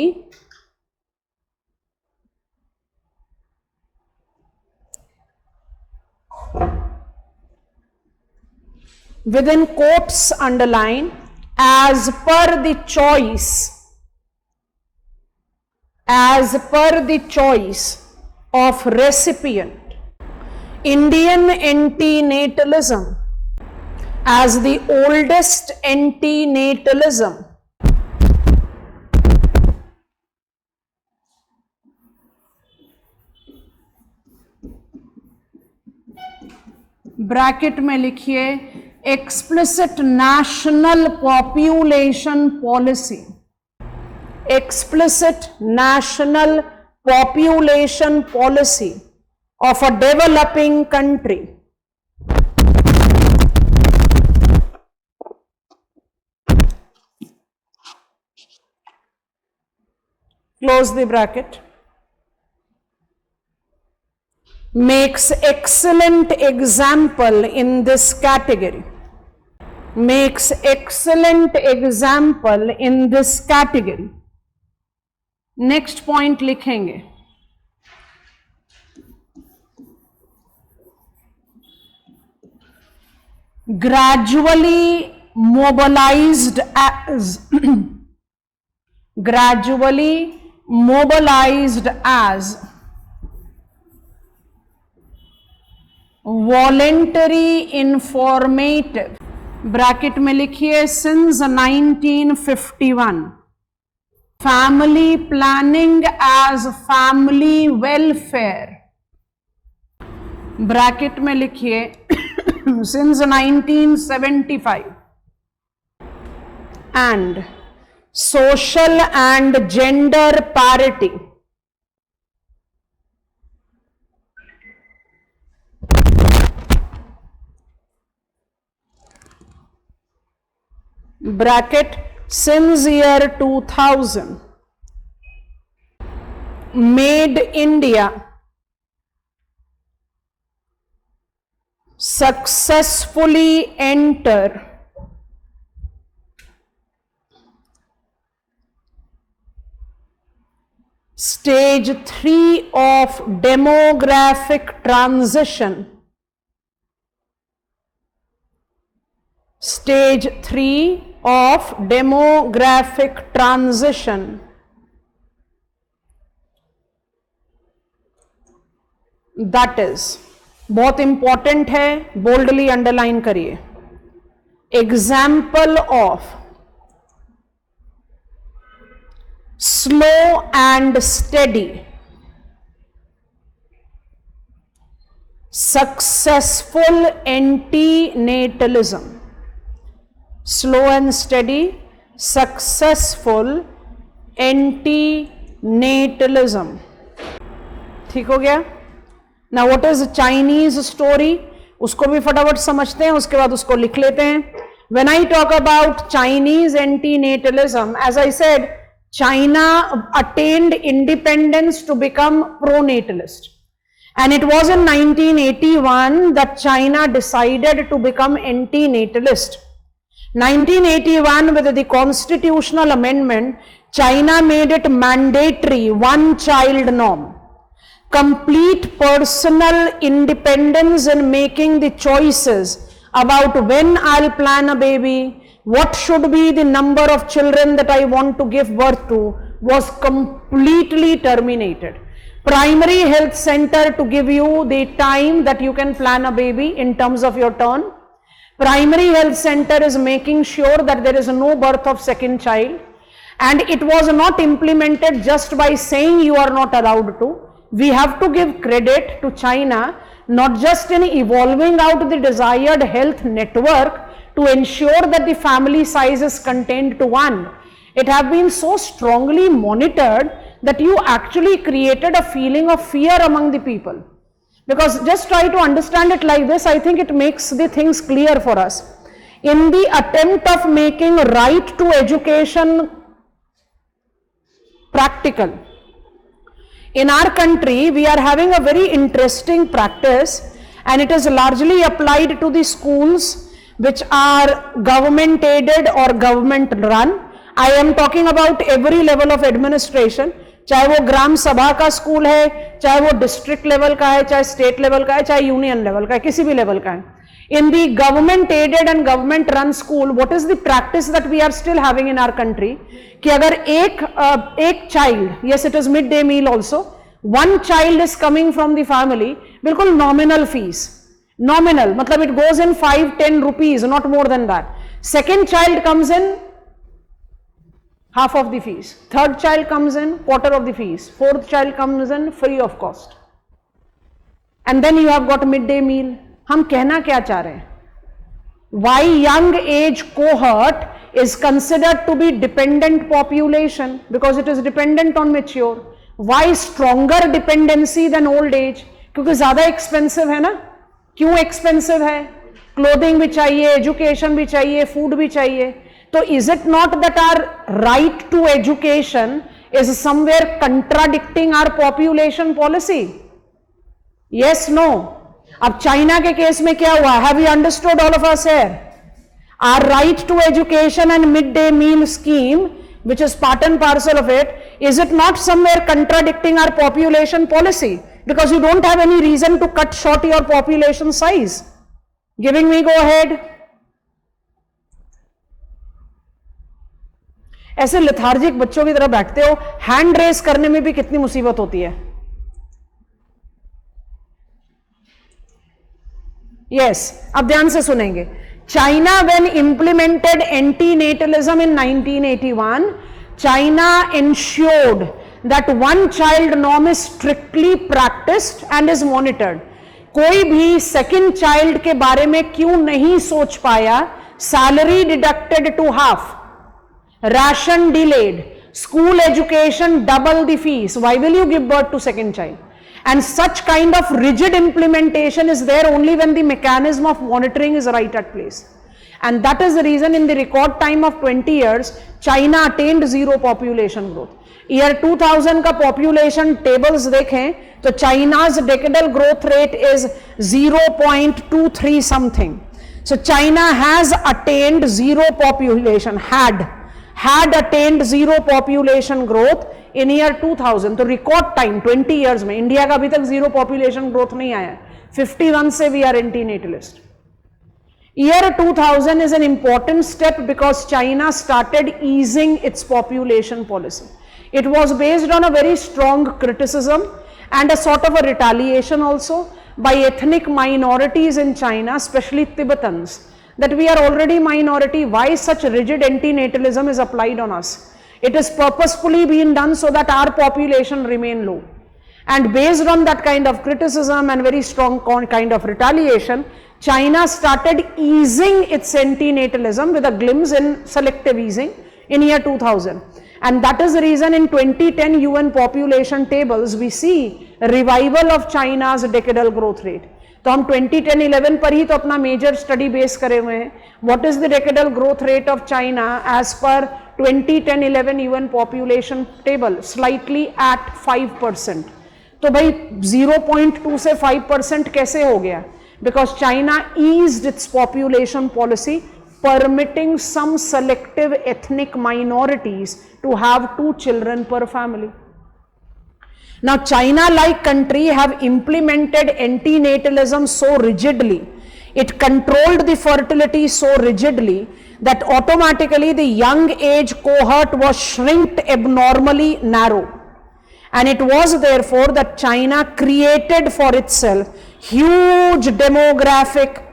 within quotes underline as per the choice of recipient. Indian antinatalism as the oldest antinatalism bracket में लिखिए explicit national population policy, explicit national population policy of a developing country. Close the bracket. Makes excellent example in this category. Makes excellent example in this category. Next point लिखेंगे. Gradually mobilized as gradually mobilized as voluntary informative, bracket में लिखिए since 1951, family planning as family welfare, bracket में लिखिए since 1975, and social and gender parity, bracket since year 2000, made India successfully enter stage 3 of demographic transition. Stage 3 of demographic transition. That is, बहुत important है, boldly underline करिए. Example of slow and steady successful antinatalism. Slow and steady, successful antinatalism. ठीक हो गया. Now what is Chinese story? उसको भी फटाफट समझते हैं, उसके बाद उसको लिख लेते हैं. When I talk about Chinese antinatalism, as I said, China attained independence to become pro-natalist. And it was in 1981 that China decided to become anti-natalist. 1981, with the constitutional amendment, China made it mandatory one child norm. Complete personal independence in making the choices about when I'll plan a baby, what should be the number of children that I want to give birth to, was completely terminated. Primary health center to give you the time that you can plan a baby in terms of your turn. Primary health center is making sure that there is no birth of second child, and it was not implemented just by saying you are not allowed to. We have to give credit to China, not just in evolving out the desired health network to ensure that the family size is contained to one. It has been so strongly monitored that you actually created a feeling of fear among the people. Because just try to understand it like this, I think it makes the things clear for us. In the attempt of making right to education practical, in our country, we are having a very interesting practice, and it is largely applied to the schools which are government aided or government run. I am talking about every level of administration, चाहे वो ग्राम सभा का school है, चाहे वो district level का है, चाहे स्टेट लेवल का है, चाहे यूनियन लेवल का है, किसी भी लेवल का है. In the government aided and government run school, what is the practice that we are still having in our country? कि अगर एक child, yes it is midday meal also, one child is coming from the family, बिल्कुल nominal fees, nominal, मतलब it goes in 5-10 rupees, not more than that. Second child comes in, half of the fees. Third child comes in, quarter of the fees. Fourth child comes in, free of cost. And then you have got midday meal. हम कहना क्या चाह रहे हैं? Why young age cohort is considered to be dependent population? Because it is dependent on mature. Why stronger dependency than old age? क्योंकि ज्यादा expensive है ना? क्यों expensive है? Clothing भी चाहिए, education भी चाहिए, food भी चाहिए. So is it not that our right to education is somewhere contradicting our population policy? Yes, no. अब चाइना के केस में क्या हुआ? Have you understood all of us here? Our right to education and midday meal scheme, which is part and parcel of it, is it not somewhere contradicting our population policy? Because you don't have any reason to cut short your population size. Giving me go ahead. ऐसे lethargic बच्चों की तरह बैठते हो, hand raise करने में भी कितनी मुसीबत होती है. यस, अब ध्यान से सुनेंगे. China when implemented antinatalism in 1981, China ensured that one child norm is strictly practiced and is monitored. कोई भी सेकंड चाइल्ड के बारे में क्यों नहीं सोच पाया? Salary deducted to half, ration delayed, school education double the fees. Why will you give birth to second child? And such kind of rigid implementation is there only when the mechanism of monitoring is right at place. And that is the reason in the record time of 20 years, China attained zero population growth. Year 2000 का population tables देखें तो China's decadal growth rate is 0.23 something. So China has attained zero population, had attained zero population growth in year 2000. तो record time 20 years में India का अभी तक zero population growth नहीं आया. 51 से we are anti-natalist. Year 2000 is an important step because China started easing its population policy. It was based on a very strong criticism and a sort of a retaliation also by ethnic minorities in China, especially Tibetans, that we are already minority, why such rigid anti-natalism is applied on us? It is purposefully being done so that our population remain low. And based on that kind of criticism and very strong kind of retaliation, China started easing its anti-natalism with a glimpse in selective easing in year 2000. And that is the reason in 2010 UN population tables we see a revival of China's decadal growth rate. तो हम 2010-11 पर ही तो अपना major study base करे हुए हैं. What is the decadal growth rate of China as per 2010-11 UN population table? Slightly at 5%. तो भाई 0.2 से 5% कैसे हो गया? Because China eased its population policy, permitting some selective ethnic minorities to have 2 children per family. Now, China-like country have implemented antinatalism so rigidly, it controlled the fertility so rigidly that automatically the young age cohort was shrinked abnormally narrow. And it was therefore that China created for itself huge demographic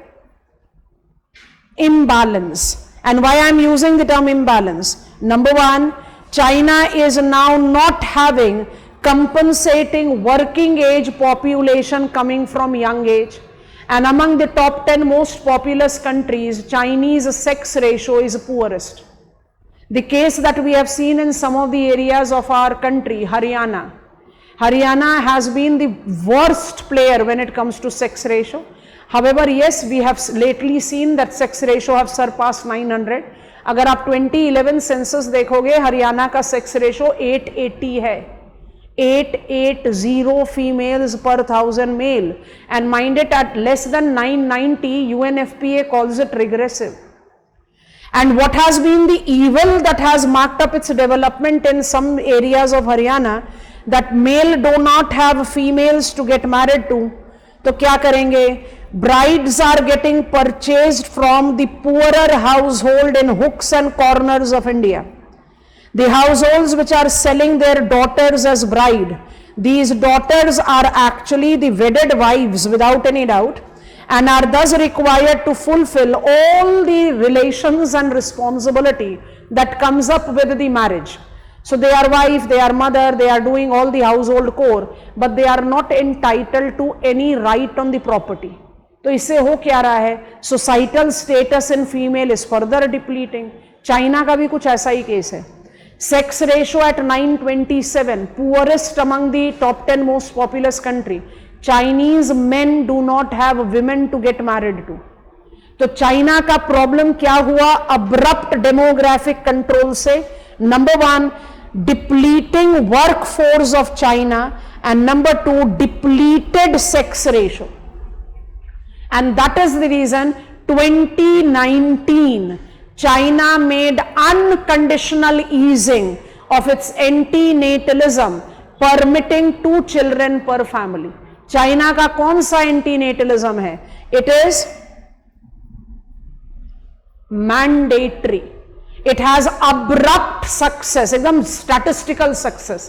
imbalance. And why I am using the term imbalance? Number one, China is now not having compensating working age population coming from young age. And among the top 10 most populous countries, Chinese sex ratio is poorest. The case that we have seen in some of the areas of our country, Haryana. Haryana has been the worst player when it comes to sex ratio. However, yes, we have lately seen that sex ratio have surpassed 900. अगर आप 2011 census देखोगे, हरियाणा का sex ratio 880 है, 880 females per 1000 male, and mind it, at less than 990, UNFPA calls it regressive. And what has been the evil that has marked up its development in some areas of Haryana, that male do not have females to get married to. तो क्या करेंगे? Brides are getting purchased from the poorer household in hooks and corners of India. The households which are selling their daughters as bride, these daughters are actually the wedded wives without any doubt, and are thus required to fulfill all the relations and responsibility that comes up with the marriage. So they are wife, they are mother, they are doing all the household core, but they are not entitled to any right on the property. तो इससे हो क्या रहा है? Societal status in female is further depleting. China का भी कुछ ऐसा ही केस है. Sex ratio at 927, poorest among the top 10 most populous country. Chinese men do not have women to get married to. तो चाइना का प्रॉब्लम क्या हुआ? अब्रप्ट डेमोग्राफिक कंट्रोल से. Number one, depleting workforce of China, and number two, depleted sex ratio. And that is the reason 2019 China made unconditional easing of its antinatalism, permitting 2 children per family. China का कौन सा antinatalism है? It is mandatory. It has abrupt success, एकदम statistical success,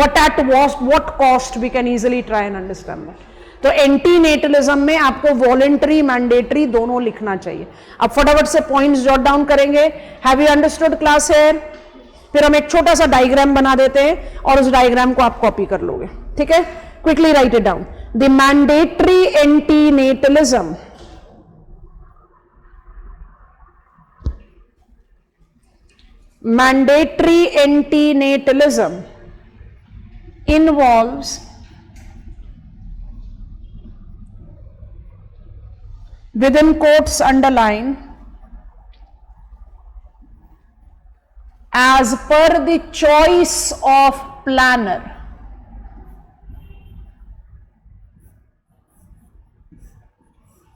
but at what cost? We can easily try and understand that. तो एंटीनेटलिज्म में आपको voluntary mandatory दोनों लिखना चाहिए. अब फटाफट से पॉइंट्स जॉट डाउन करेंगे. Have you understood class here? फिर हम एक छोटा सा डायग्राम बना देते हैं और उस डायग्राम को आप कॉपी कर लोगे. ठीक है? Quickly write it down. The mandatory antinatalism involves within quotes underline, as per the choice of planner.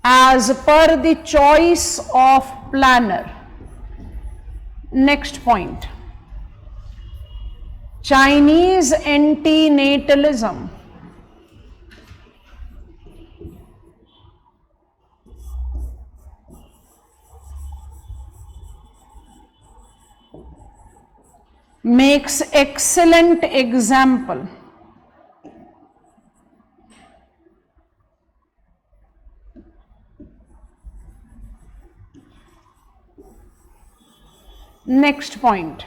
As per the choice of planner. Next point. Chinese antinatalism makes excellent example next point.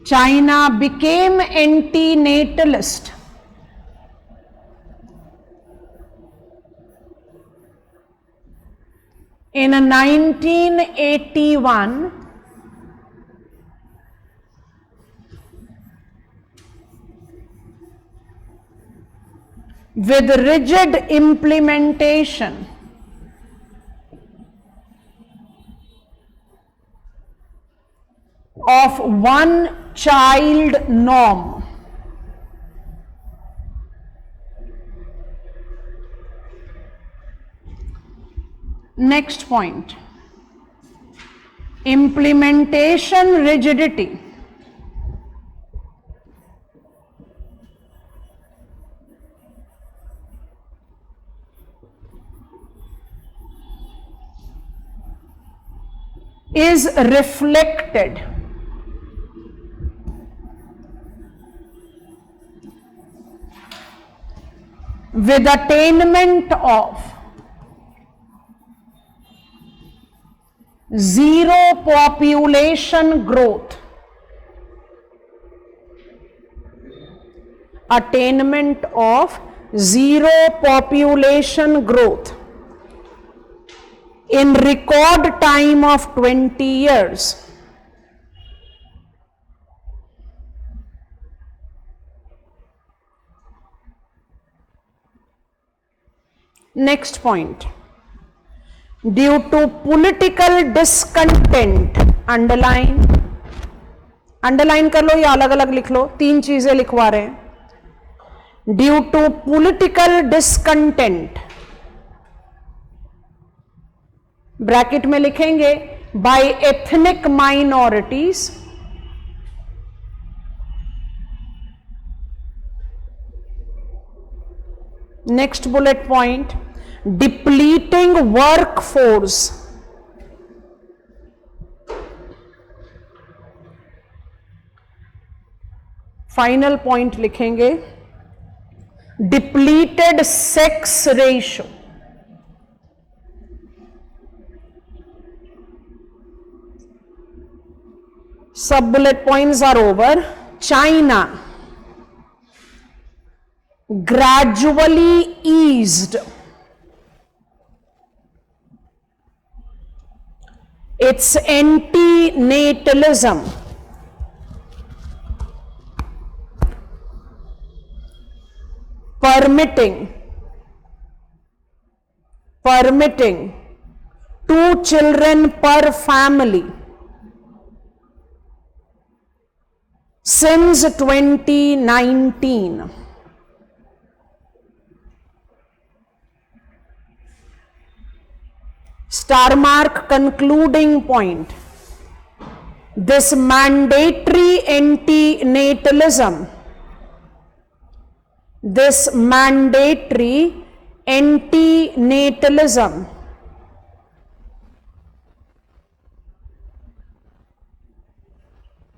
China became antinatalist in 1981 with rigid implementation of one child norm. Next point, implementation rigidity. Is reflected with attainment of zero population growth, attainment of zero population growth in record time of 20 years. Next point, due to political discontent, underline कर लो या अलग अलग लिख लो, 3 चीजें लिखवा रहे हैं. Due to political discontent, bracket में लिखेंगे by ethnic minorities, next bullet point, depleting workforce, final point लिखेंगे depleted sex ratio. Sub bullet points are over. China gradually eased its anti-natalism permitting 2 children per family since 2019. Star mark concluding point. This mandatory anti-natalism,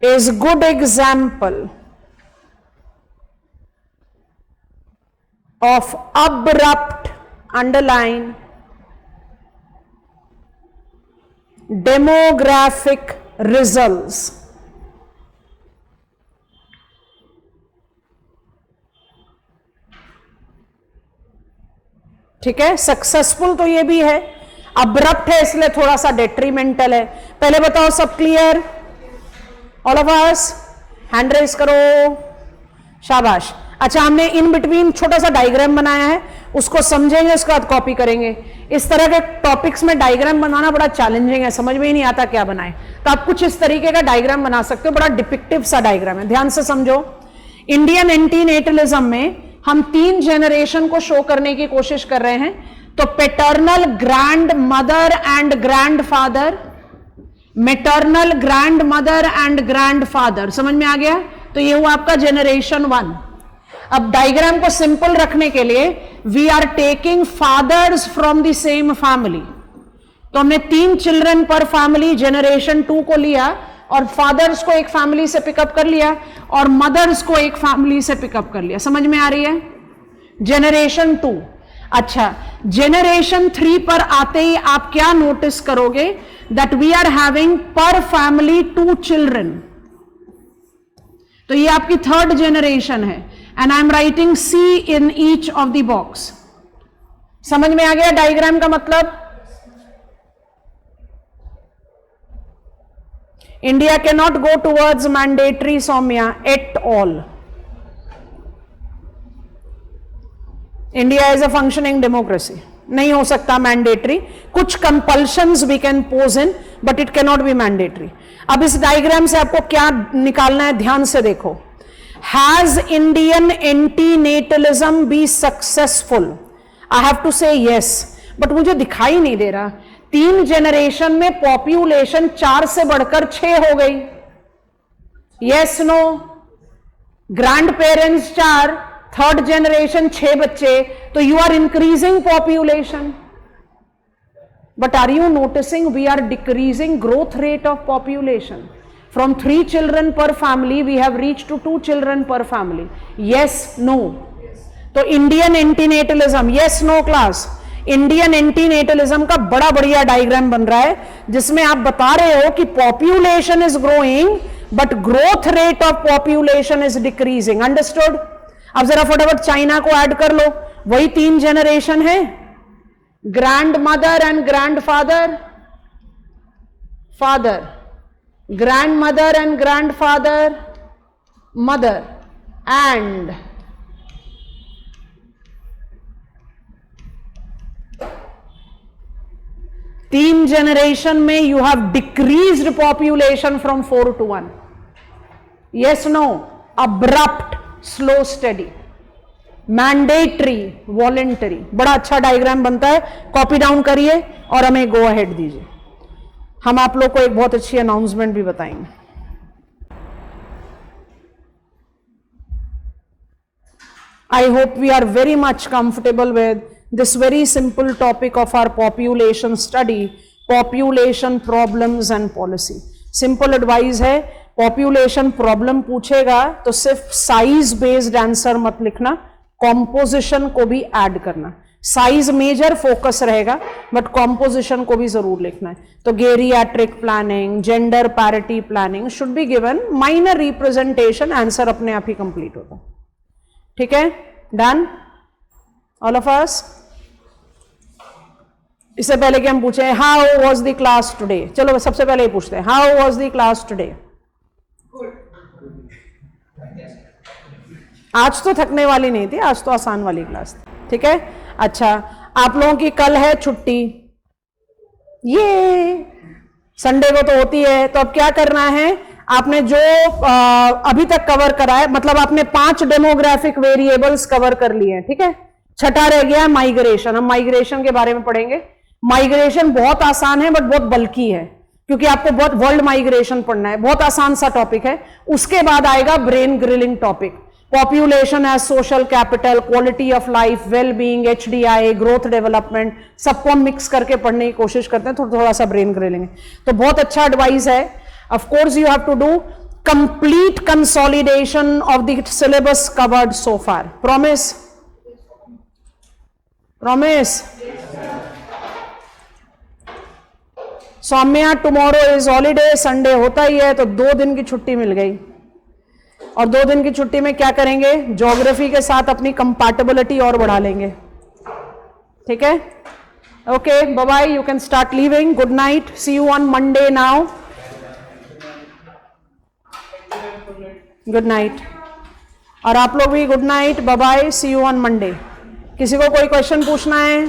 is good example of abrupt, underline, demographic results. ठीक है, successful तो ये भी है, abrupt है इसलिए थोड़ा सा डेट्रीमेंटल है. पहले बताओ सब clear? All of us hand raise करो, शाबाश. अच्छा, हमने इन बिटवीन छोटा सा डायग्राम बनाया है, उसको समझेंगे, उसके बाद कॉपी करेंगे. इस तरह के टॉपिक्स में डायग्राम बनाना बड़ा चैलेंजिंग है, समझ में ही नहीं आता क्या बनाए. तो आप कुछ इस तरीके का डायग्राम बना सकते हो, बड़ा डिपिक्टिव सा डायग्राम है. ध्यान से समझो. इंडियन एंटीनेटलिज्म में हम 3 जनरेशन को शो करने की कोशिश कर रहे हैं. तो paternal grand mother and grand father, maternal grand mother and grand father, समझ में आ गया? तो ये हुआ आपका जनरेशन 1. अब डायग्राम को सिंपल रखने के लिए we are taking fathers from the same family. तो हमने 3 चिल्ड्रन पर फैमिली जनरेशन 2 को लिया और फादर्स को एक फैमिली से पिकअप कर लिया और मदर्स को एक फैमिली से पिकअप कर लिया. समझ में आ रही है? जनरेशन 2. अच्छा, जनरेशन 3 पर आते ही आप क्या नोटिस करोगे? दैट वी आर हैविंग पर फैमिली 2 चिल्ड्रन. तो ये आपकी 3rd जनरेशन है and I am writing C in each of the box. समझ में आ गया डायग्राम का मतलब? India cannot go towards mandatory, Soumya, at all. India is a functioning democracy. नहीं हो सकता मैंडेटरी. कुछ compulsions we can pose in but it cannot be mandatory. अब इस डायग्राम से आपको क्या निकालना है, ध्यान से देखो. Has Indian antinatalism be successful? I have to say yes, but मुझे दिखाई नहीं दे रहा. 3 जनरेशन में पॉपुलेशन 4 से बढ़कर 6 हो गई। Yes no? Grandparents 4, third generation 6 बच्चे, तो you are increasing population. But are you noticing we are decreasing growth rate of population? From 3 children per family, we have reached to 2 children per family. Yes, no? तो Indian antinatalism, yes, no class? Indian antinatalism का बड़ा बढ़िया diagram बन रहा है जिसमें आप बता रहे हो कि population is growing but growth rate of population is decreasing. Understood? अब जरा फटाफट चाइना को ऐड कर लो, वही 3 जनरेशन है, grandmother and grandfather, father, grandmother and grandfather, mother, and तीन जनरेशन में you have decreased population from 4 to 1. Yes, no? Abrupt, slow, study, mandatory, voluntary. बड़ा अच्छा डायग्राम बनता है, कॉपी डाउन करिए और हमें गो अहेड दीजिए। हम आप लोग को एक बहुत अच्छी अनाउंसमेंट भी बताएंगे। I hope we are very much comfortable with this very simple topic of our population study, population problems and policy. Simple advice है, population problem पूछेगा तो सिर्फ size based answer मत लिखना, composition को भी add करना। साइज मेजर फोकस रहेगा बट कॉम्पोजिशन को भी जरूर लिखना है। तो geriatric planning, gender parity planning should be given, minor representation, answer अपने आप ही कंप्लीट होता। ठीक है, डन ऑल ऑफ अस। इससे पहले कि हम पूछे how was the class today, चलो सबसे पहले ये पूछते हैं, how was the class today? आज तो थकने वाली नहीं थी, आज तो आसान वाली क्लास थी। ठीक है, अच्छा, आप लोगों की कल है छुट्टी, ये संडे को तो होती है, तो अब क्या करना है, आपने जो अभी तक कवर करा है, मतलब आपने 5 डेमोग्राफिक वेरिएबल्स कवर कर लिए हैं। ठीक है, छठा रह गया माइग्रेशन। हम माइग्रेशन के बारे में पढ़ेंगे। माइग्रेशन बहुत आसान है बट बहुत बल्कि है, क्योंकि आपको बहुत वर्ल्ड माइग्रेशन पढ़ना है, बहुत आसान सा टॉपिक है। उसके बाद आएगा brain grilling topic, population as social capital, quality of life, well being, HDI, growth development, सबको हम मिक्स करके पढ़ने की कोशिश करते हैं। थोड़ा सा ब्रेन ग्रिलिंग, तो बहुत अच्छा एडवाइस है। Of course you have to do complete consolidation of the syllabus covered so far. Promise? Promise? Saumya, tomorrow is holiday, Sunday होता ही है, तो 2 दिन की छुट्टी मिल गई। और 2 दिन की छुट्टी में क्या करेंगे, ज्योग्राफी के साथ अपनी कंपैटिबिलिटी और बढ़ा लेंगे। ठीक है, okay, bye bye, you can start leaving. Good night, see you on Monday now. Good night, और आप लोग भी good night, bye bye, see you on Monday. किसी को कोई क्वेश्चन पूछना है?